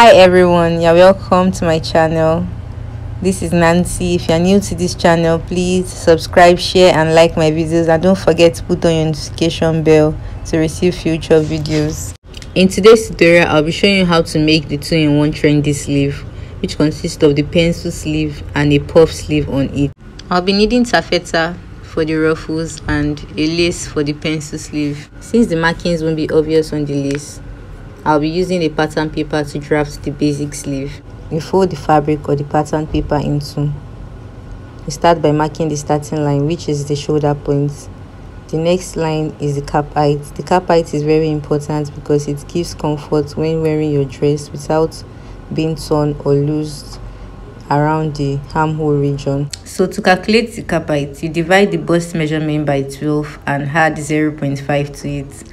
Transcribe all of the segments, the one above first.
Hi everyone, you're welcome to my channel. This is Nancy. If you're new to this channel, please subscribe, share and like my videos, and don't forget to put on your notification bell to receive future videos. In today's tutorial, I'll be showing you how to make the 2-in-1 trendy sleeve, which consists of the pencil sleeve and a puff sleeve on it. I'll be needing taffeta for the ruffles and a lace for the pencil sleeve. Since the markings won't be obvious on the lace, I'll be using a pattern paper to draft the basic sleeve. You fold the fabric or the pattern paper in two. You start by marking the starting line, which is the shoulder point. The next line is the cap height. The cap height is very important because it gives comfort when wearing your dress without being torn or loosed around the armhole region. So to calculate the cap height, you divide the bust measurement by 12 and add 0.5 to it.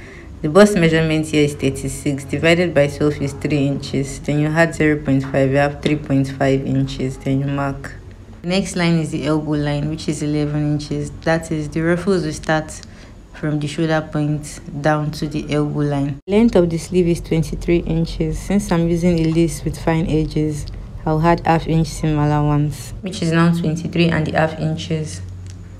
The bust measurement here is 36, divided by 12 is 3 inches. Then you add 0.5, you have 3.5 inches, then you mark. The next line is the elbow line, which is 11 inches. That is, the ruffles will start from the shoulder point down to the elbow line. The length of the sleeve is 23 inches. Since I'm using a lace with fine edges, I'll add ½ seam allowance, which is now 23 and the ½ inches.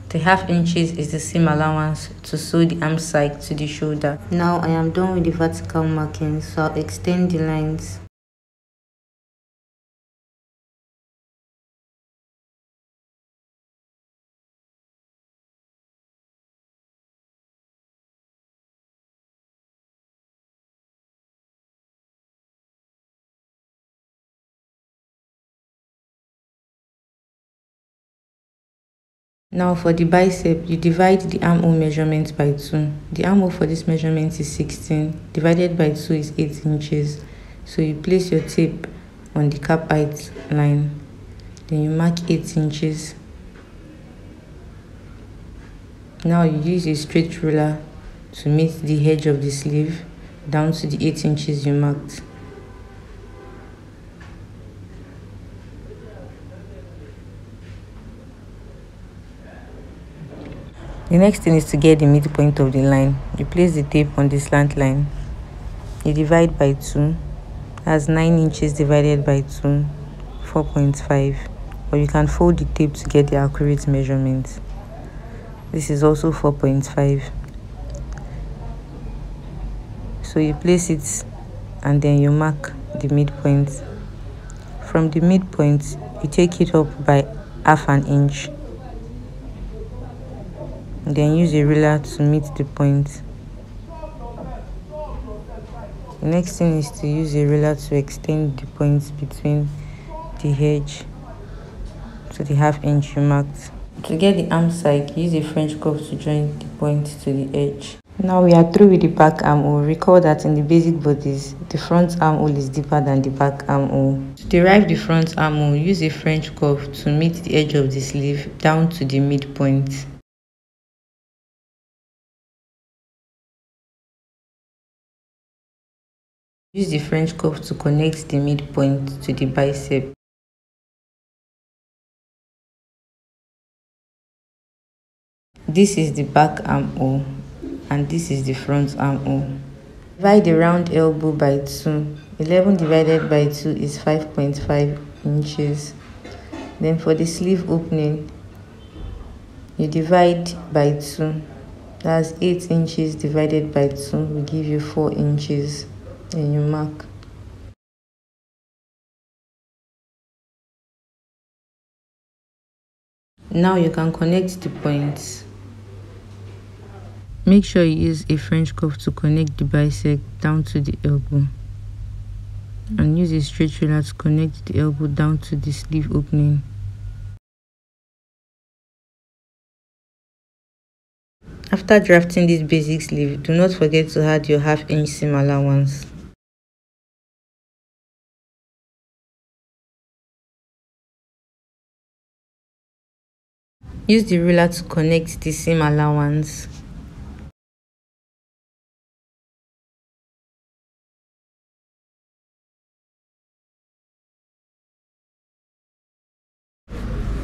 The ½ inches is the seam allowance to sew the arm side to the shoulder. Now I am done with the vertical marking, so I'll extend the lines. Now for the bicep, you divide the armhole measurement by 2. The armhole for this measurement is 16, divided by 2 is 8 inches. So you place your tape on the cap height line, then you mark 8 inches. Now you use a straight ruler to meet the edge of the sleeve down to the 8 inches you marked. The next thing is to get the midpoint of the line. You place the tape on the slant line. You divide by 2. That's 9 inches divided by 2, 4.5. Or you can fold the tape to get the accurate measurement. This is also 4.5. So you place it and then you mark the midpoint. From the midpoint, you take it up by ½ inch. Then use a ruler to meet the point. The next thing is to use a ruler to extend the points between the edge to the ½ inch you marked. To get the arm side, use a French cuff to join the point to the edge. Now we are through with the back armhole. Recall that in the basic bodies, the front armhole is deeper than the back armhole. To derive the front armhole, use a French cuff to meet the edge of the sleeve down to the midpoint. Use the French cuff to connect the midpoint to the bicep. This is the back armhole and this is the front armhole. Divide the round elbow by 2. 11 divided by 2 is 5.5 inches. Then for the sleeve opening, you divide by 2. That's 8 inches divided by 2 will give you 4 inches. Then you mark. Now you can connect the points. Make sure you use a French cuff to connect the bicep down to the elbow. And use a straight ruler to connect the elbow down to the sleeve opening. After drafting this basic sleeve, do not forget to add your ½ inch seam allowance. Use the ruler to connect the seam allowance.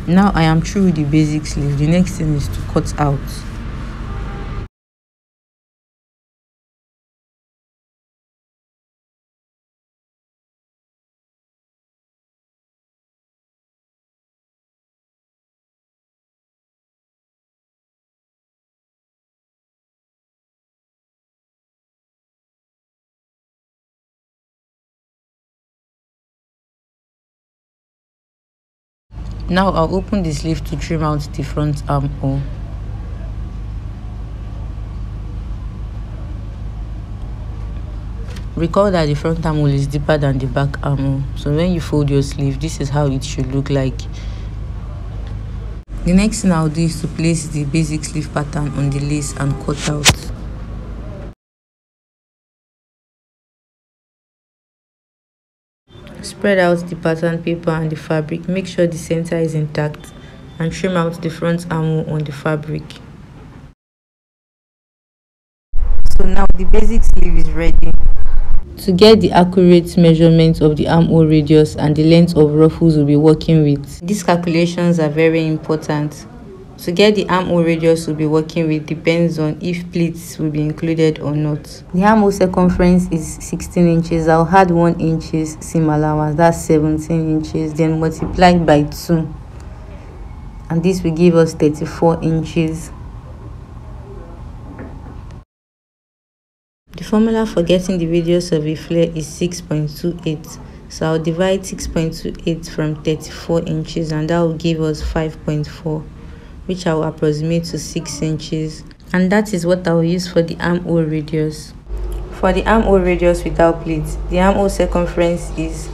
Now I am through with the basic sleeve. The next thing is to cut out. Now I'll open the sleeve to trim out the front armhole. Recall that the front armhole is deeper than the back armhole, so when you fold your sleeve, this is how it should look like. The next thing I'll do is to place the basic sleeve pattern on the lace and cut out. Spread out the pattern paper and the fabric. Make sure the center is intact and trim out the front armhole on the fabric. So now the basic sleeve is ready. To get the accurate measurement of the armhole radius and the length of ruffles we'll be working with, these calculations are very important. To get the armhole radius we'll be working with depends on if pleats will be included or not. The armhole circumference is 16 inches. I'll add 1 inch seam allowance, that's 17 inches, then multiplied by 2. And this will give us 34 inches. The formula for getting the radius of a flare is 6.28. So I'll divide 6.28 from 34 inches and that will give us 5.4, which I will approximate to 6 inches. And that is what I will use for the armhole radius. For the armhole radius without pleats, the armhole circumference is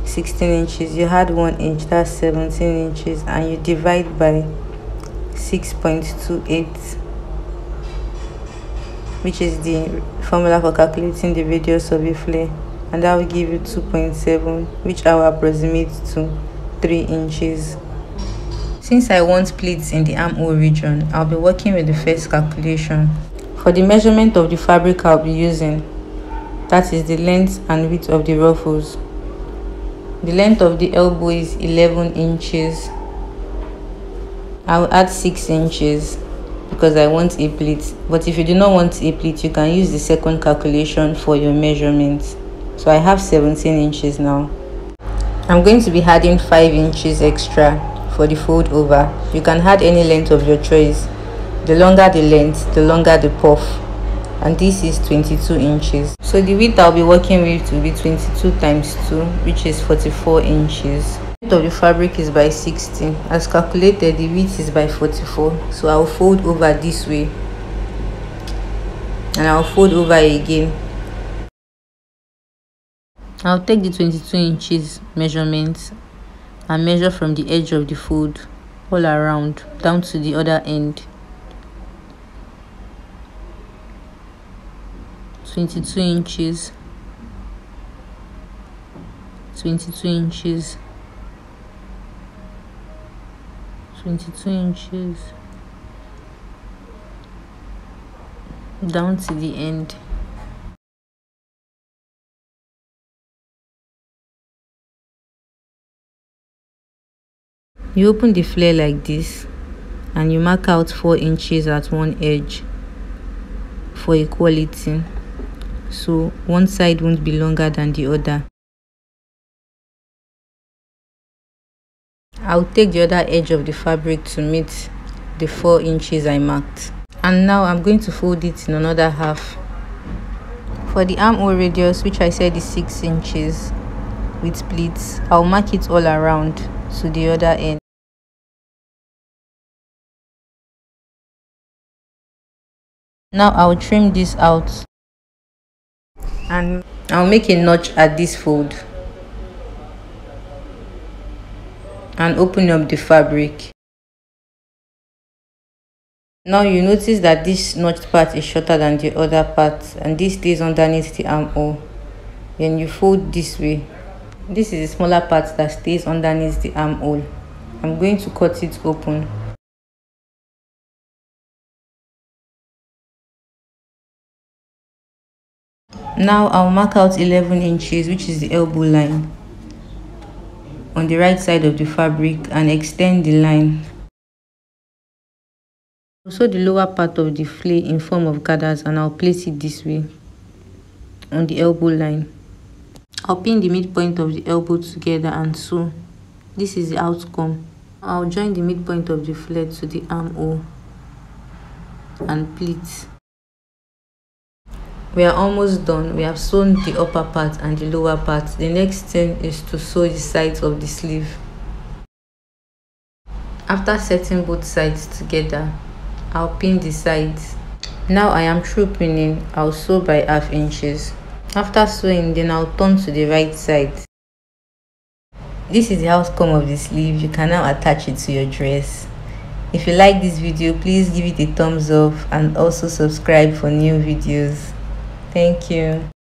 16 inches. You add 1 inch, that's 17 inches, and you divide by 6.28. which is the formula for calculating the radius of a flare, and that will give you 2.7, which I will approximate to 3 inches. Since I want pleats in the armhole region, I'll be working with the first calculation. For the measurement of the fabric I'll be using, that is the length and width of the ruffles. The length of the elbow is 11 inches. I'll add 6 inches because I want a pleat, but if you do not want a pleat, you can use the second calculation for your measurements. So I have 17 inches now. I'm going to be adding 5 inches extra for the fold over. You can add any length of your choice. The longer the length, the longer the puff, and this is 22 inches. So the width I'll be working with will be 22 times 2, which is 44 inches. The width of the fabric is by 60. As calculated, the width is by 44. So I'll fold over this way and I'll fold over again. I'll take the 22 inches measurement and measure from the edge of the fold all around down to the other end. 22 inches, 22 inches, 22 inches, down to the end. You open the flare like this and you mark out 4 inches at one edge for equality, so one side won't be longer than the other. I'll take the other edge of the fabric to meet the 4 inches I marked, and now I'm going to fold it in another half. For the armhole radius, which I said is 6 inches with pleats, I'll mark it all around to the other end. Now I'll trim this out and I'll make a notch at this fold and open up the fabric. Now you notice that this notched part is shorter than the other part, and this stays underneath the armhole. Then you fold this way. This is the smaller part that stays underneath the armhole. I'm going to cut it open. Now I'll mark out 11 inches, which is the elbow line, on the right side of the fabric and extend the line. Also the lower part of the flare in form of gathers, and I'll place it this way on the elbow line. I'll pin the midpoint of the elbow together and sew. This is the outcome. I'll join the midpoint of the flare to the armhole and pleat. We are almost done. We have sewn the upper part and the lower part. The next thing is to sew the sides of the sleeve. After setting both sides together, I'll pin the sides. Now I am through pinning. I'll sew by half inches. After sewing, then I'll turn to the right side. This is the outcome of the sleeve. You can now attach it to your dress. If you like this video, please give it a thumbs up and also subscribe for new videos. Thank you.